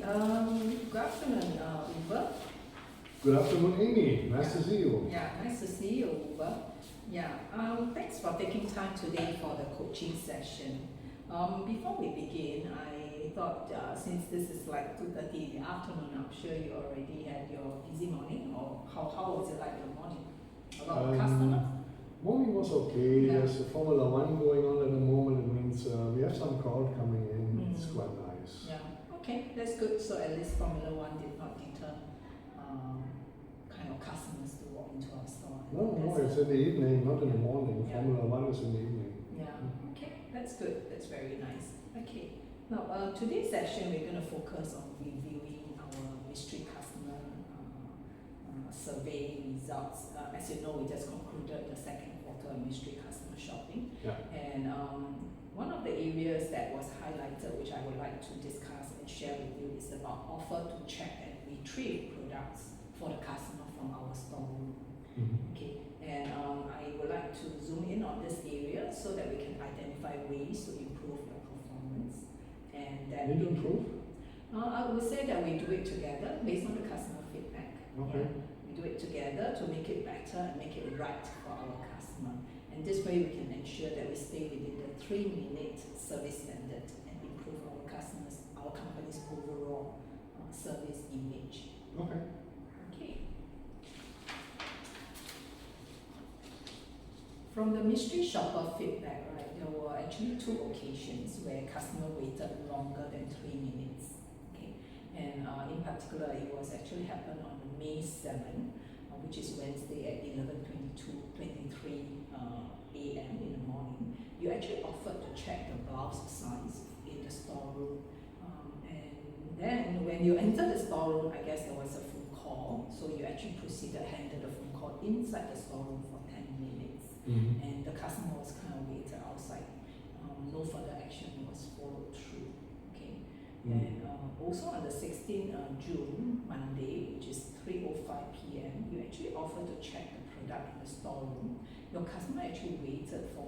Good afternoon, Uber. Good afternoon, Amy. Nice to see you. Yeah, nice to see you, Uber. Yeah, thanks for taking time today for the coaching session. Before we begin, I thought since this is like 2:30 in the afternoon, I'm sure you already had your busy morning, or how was it like your morning? A lot of customers? Morning was okay. Yeah. There's a Formula One going on at the moment. It means we have some crowd coming in. It's quite nice. Yeah, okay, that's good. So at least Formula One did not deter kind of customers to walk into our store. No, it's in the evening, not in the morning. Yeah. Formula One is in the evening. Yeah, okay, that's good. That's very nice. Okay, now today's session we're going to focus on reviewing our mystery customer survey results. As you know, we just concluded the second quarter of mystery customer shopping. Yeah. And one of the areas that was highlighted, which I would like to discuss and share with you, is about offer to check and retrieve products for the customer from our storeroom. Okay, and I would like to zoom in on this area so that we can identify ways to improve your performance. And that Need to improve? I would say that we do it together based on the customer feedback. Okay. Yeah. We do it together to make it better and make it right for our customer. And this way we can ensure that we stay within the 3-minute service standard and improve our company's overall service image. Okay. Okay. From the mystery shopper feedback, right, there were actually 2 occasions where customer waited longer than 3 minutes. Okay, and in particular, it was actually happened on May 7, which is Wednesday at 11:23 a.m. in the morning. You actually offered to check the blouse size in the storeroom, and then when you entered the storeroom, I guess there was a phone call, so you actually proceeded to handle the phone call inside the storeroom for 10 minutes. And the customer was kind of waited outside. No further action was followed through. Okay, and also on the 16th June, Monday, which is 3:05 p.m., you actually offered to check the product in the storeroom. Your customer actually waited for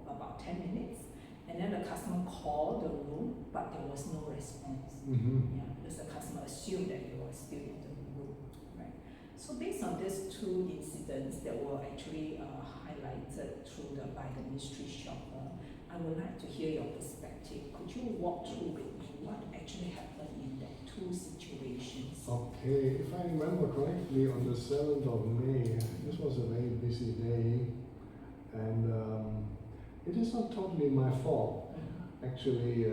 about 10 minutes, and then the customer called the room, but there was no response. Yeah, because the customer assumed that you were still in the room, right? So based on these 2 incidents that were actually highlighted by the mystery shopper, I would like to hear your perspective. Could you walk through with me what actually happened in that 2 situations? Okay, if I remember correctly, on the 7th of May, this was a very busy day, and it is not totally my fault. Actually,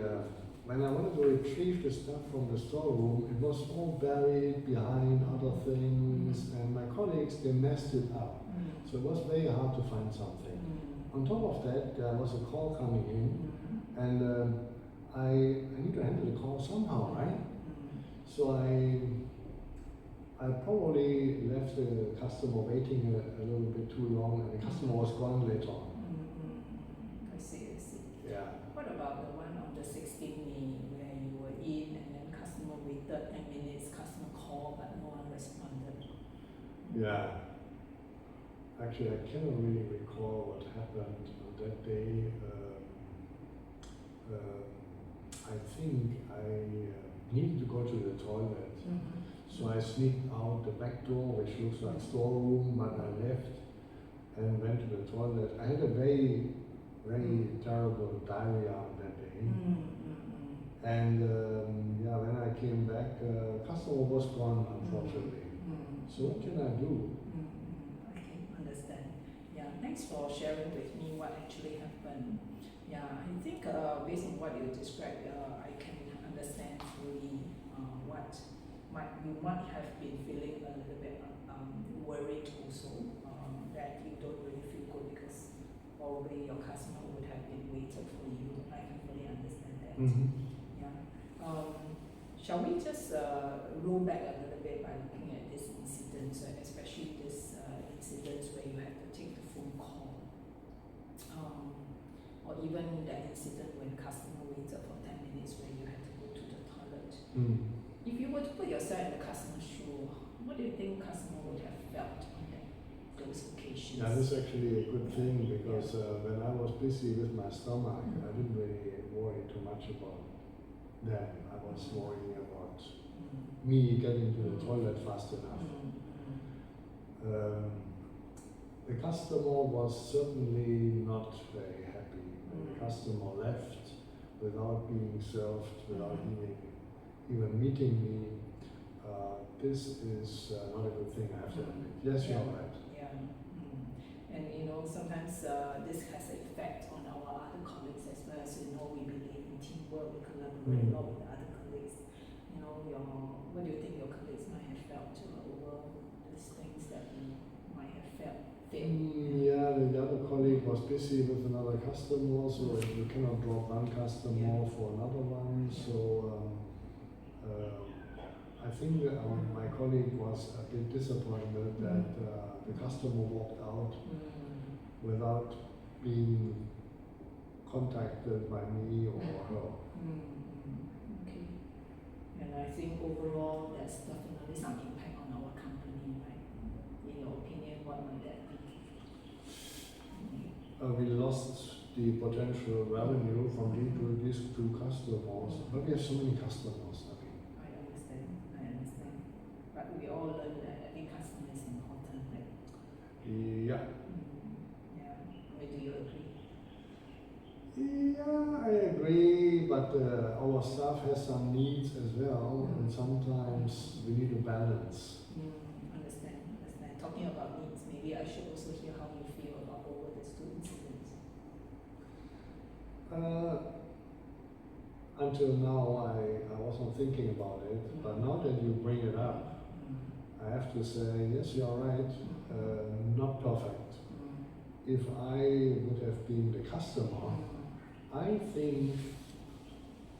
when I wanted to retrieve the stuff from the storeroom, it was all buried behind other things, and my colleagues, they messed it up. So it was very hard to find something. On top of that, there was a call coming in, and I need to handle the call somehow, right? So I probably left the customer waiting a little bit too long, and the customer was gone later on. I see. Yeah. What about the one on the 16th May where you were in and then customer waited 10 minutes, customer called but no one responded? Yeah. Actually, I cannot really recall what happened on that day. I think I needed to go to the toilet. So I sneaked out the back door, which looks like storeroom, but I left and went to the toilet. I had a very, very terrible diarrhea on that day. And when I came back, customer was gone, unfortunately. So what can I do? Okay, understand. Yeah, thanks for sharing with me what actually happened. Yeah, I think based on what you described, I can understand fully what you might have been feeling a little bit worried also, that you don't really feel good because probably your customer would have been waited for you. I can fully understand that. Yeah. Shall we just roll back a little bit by looking at this incident, especially this incidents where you have to take the phone call, or even that incident when customer waited for 10 minutes where you had to go to the toilet. If you were to put yourself in the customer's shoe, what do you think customer would have felt on those occasions? Yeah, this is actually a good thing because when I was busy with my stomach, I didn't really worry too much about then. I was worrying about me getting to the toilet fast enough. The customer was certainly not very happy. When the customer left without being served, without even meeting me, this is not a good thing, I have to admit. Yes, you're right. Yeah. And sometimes this has an effect on our other colleagues as well. As we believe in teamwork, we collaborate a lot with other colleagues. What do you think your colleagues might have felt over these things that you might have felt? Yeah, the other colleague was busy with another customer, so you cannot drop one customer for another one. So I think my colleague was a bit disappointed that the customer walked out without being contacted by me or her. Okay. And I think overall there's definitely some impact on our company, right? In your opinion, what might that be? We lost the potential revenue from these two customers, but we have so many customers. I understand. But we all learn that every customer is important, right? Yeah. Yeah. Do you agree? Yeah, I agree, but our staff has some needs as well, and sometimes we need to balance. Understand. Talking about needs, maybe I should also hear how you feel about over these two incidents. Until now, I wasn't thinking about it, but now that you bring it up, I have to say, yes, you're right, not perfect. If I would have been the customer, I think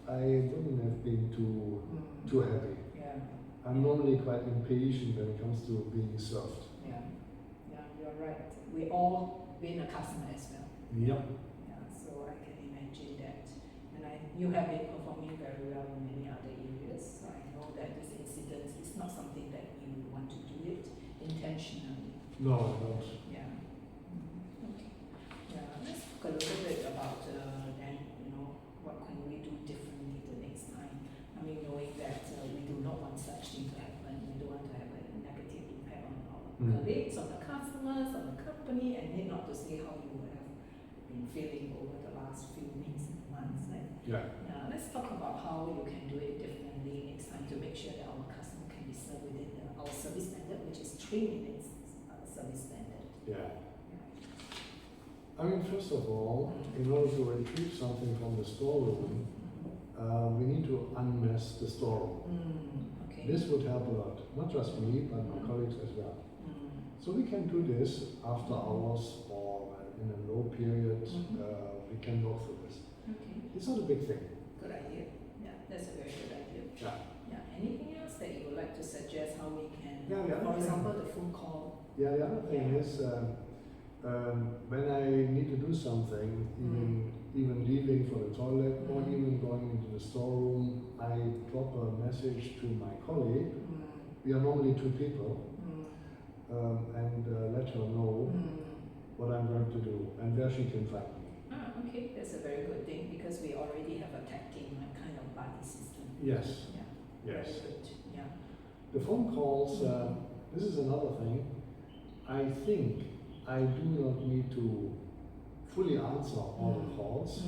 I wouldn't have been too happy. Yeah. I'm normally quite impatient when it comes to being served. Yeah, you're right. We all been a customer as well. Yep. Yeah, so I can imagine that. And you have been performing very well in many other areas. So I know that this incident is not something that you want to do it intentionally. No, I don't. Yeah. Okay. Yeah, let's talk a little bit about then, what can we do differently the next time? I mean, knowing that we do not want such thing to happen, we don't want to have a negative impact on our colleagues, on the customers, on the company, and need not to say how you have been feeling over the last few weeks and months. Right? Yeah. Let's talk about how you can do it differently next time to make sure that our customer can be served within our service standard, which is 3 minutes service standard. Yeah. I mean, first of all, in order to retrieve something from the storeroom, we need to unmask the storeroom. Okay. This would help a lot, not just me, but my colleagues as well. So we can do this after hours or in a low period. We can go through this. Okay. It's not a big thing. Good idea. Yeah, that's a very good idea. Yeah. Anything else that you would like to suggest how we can, Yeah, for example, the phone call? Yeah, the other thing is, when I need to do something, even leaving for the toilet or even going into the storeroom, I drop a message to my colleague. We are normally 2 people, and let her know what I'm going to do and where she can find me. Okay, that's a very good thing because we already have a tag team kind of buddy system. Yes. Yeah. Yes. Very good. Yeah. The phone calls, this is another thing. I think I do not need to fully answer all the calls.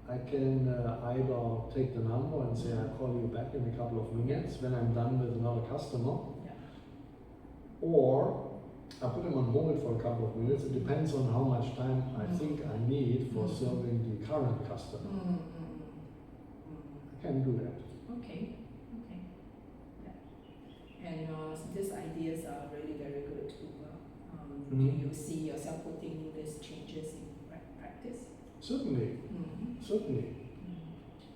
I can either take the number and say I'll call you back in a couple of minutes when I'm done with another customer, or I put them on hold for a couple of minutes. It depends on how much time I think I need for serving the current customer. I can do that. Okay. Yeah. And these ideas are really very good. Do you see yourself putting these changes in practice? Certainly. Certainly.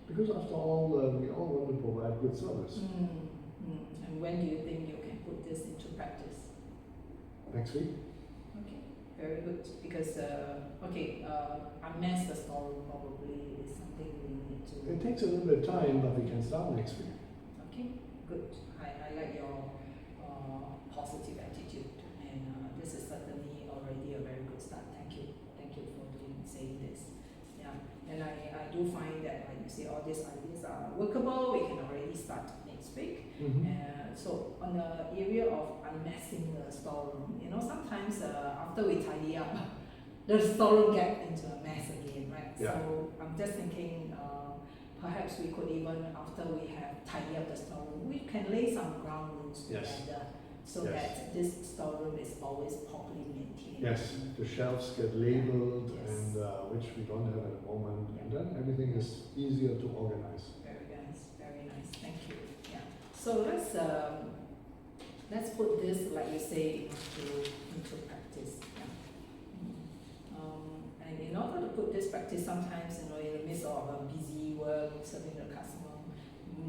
Because after all, we all want to provide good service. And when do you think you can put this into practice? Next week. Okay, very good. Because unmask the storeroom probably is something we need to. It takes a little bit of time, but we can start next week. Okay, good. I like your positive attitude, and this is certainly already a very good start. Thank you for saying this. Yeah, and I do find that, like you say, all all these ideas are workable, we can already start next week. So on the area of unmessing the storeroom, you know, sometimes after we tidy up, the storeroom get into a mess again, right? Yeah. So I'm just thinking perhaps we could even, after we have tidied up the storeroom, we can lay some ground rules together so that this storeroom is always properly maintained. Yes, the shelves get labeled and which we don't have at the moment, and then everything is easier to organize. Very nice, thank you. Yeah. So let's put this, like you say, into practice. And in order to put this practice, sometimes, you know, in the midst of a busy work serving the customer,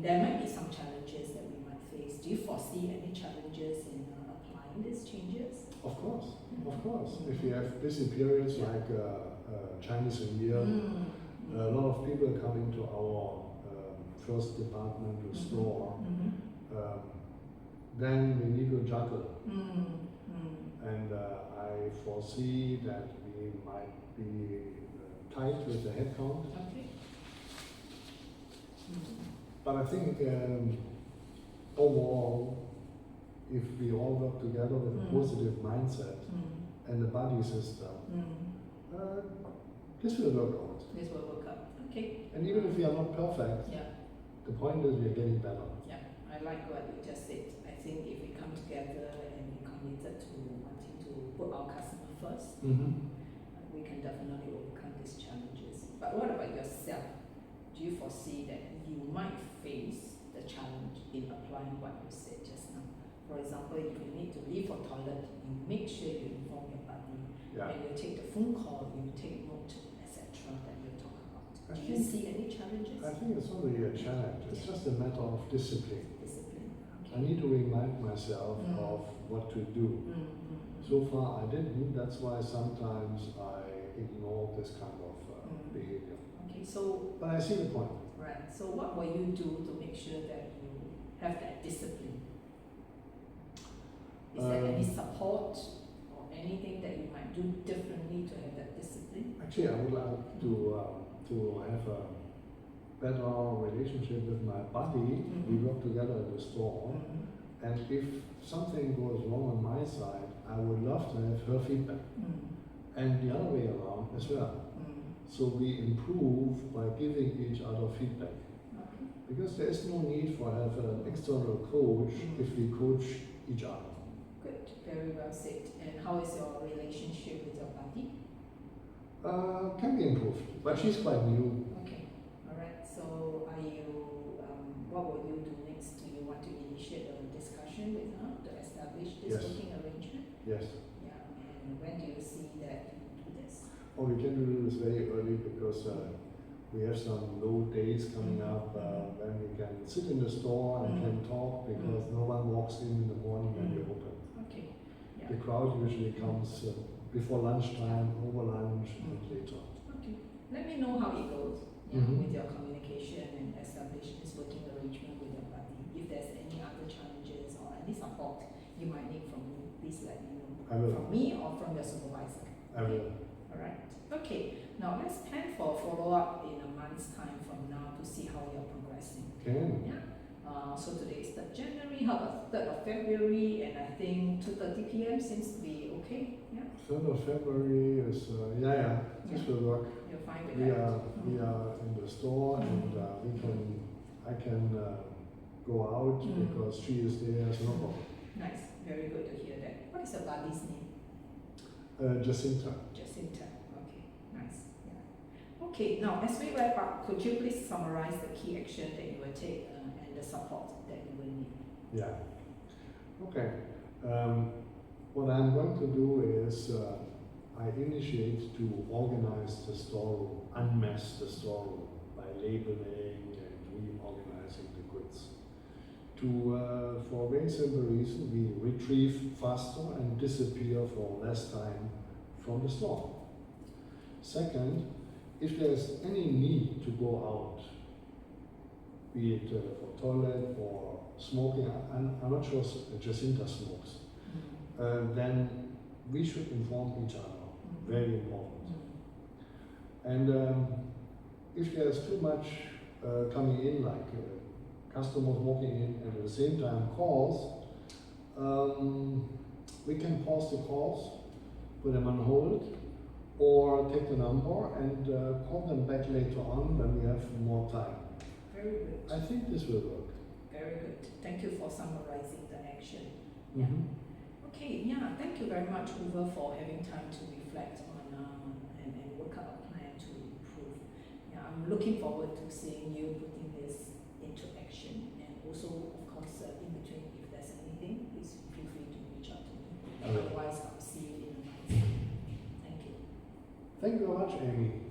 there might be some challenges that we might face. Do you foresee any challenges in applying these changes? Of course, of course. If you have busy periods like Chinese New Year, a lot of people come into our first department to store, then we need to juggle. And I foresee that we might be tight with the headcount. Okay. But I think overall, if we all work together with a positive mindset and a buddy system, this will work out. This will work out. Okay. And even if we are not perfect, the point is we are getting better. Yeah, I like what you just said. I think if we come together and we committed to wanting to put our customer first, we can definitely overcome these challenges. But what about yourself? Do you foresee that you might face the challenge in applying what you said just now? For example, if you need to leave for toilet, you make sure you inform your buddy. And you take the phone call, you take note, etc. that you talk about. Do you see any challenges? I think it's not really a challenge. It's just a matter of discipline. Discipline. Okay. I need to remind myself of what to do. So far I didn't. That's why sometimes I ignore this kind of behavior. Okay, so. But I see the point. Right. So what will you do to make sure that you have that discipline? Is there any support or anything that you might do differently to have that discipline? Actually, I would like to have a better relationship with my buddy. We work together at the store, and if something goes wrong on my side, I would love to have her feedback, and the other way around as well. So we improve by giving each other feedback. Okay. Because there is no need for have an external coach if we coach each other. Good, very well said. And how is your relationship with your buddy? Can be improved, but she's quite new. Okay, all right. So are you? What will you do next? Do you want to initiate a discussion with her to establish this working arrangement? Yes. Yeah. And when do you see that you do this? Oh, we can do this very early because we have some low days coming up when we can sit in the store and can talk because no one walks in the morning when we open. Okay. Yeah. The crowd usually comes before lunchtime, over lunch, and later. Okay. Let me know how it goes with your communication and establish this working arrangement with your buddy. If there's any other challenges or any support you might need from me, please let me know. I will. From me or from your supervisor. I will. All right. Okay. Now let's plan for a follow-up in a month's time from now to see how you're progressing. Can. Yeah. So today is 3rd January. How about 3rd of February? And I think 2:30 p.m. seems to be okay. Yeah. 3rd of February is this will work. You're fine with We that. we are in the store and I can go out because she is there, so no problem. Nice. Very good to hear that. What is your buddy's name? Jacinta. Jacinta. Okay. Nice. Yeah. Okay. Now, as we wrap up, could you please summarize the key action that you will take and the support that you will need? Yeah. Okay. What I'm going to do is I initiate to organize the storeroom, unmask the storeroom by labeling and reorganizing the goods. For a very simple reason, we retrieve faster and disappear for less time from the store. Second, if there's any need to go out, be it for toilet or smoking, I'm not sure Jacinta smokes, then we should inform each other. Very important. And if there's too much coming in, like customers walking in, and at the same time calls, we can pause the calls, put them on hold, or take the number and call them back later on when we have more time. Very good. I think this will work. Very good. Thank you for summarizing the action. Mm-hmm. Okay, yeah, thank you very much, Uwe, for having time to reflect on and work out a plan to improve. Yeah, I'm looking forward to seeing you putting this into action, and also, of course, in between, if there's anything, please feel free to reach out to me. Okay. Otherwise, I'll see you in a month. Thank you. Thank you very much, Amy.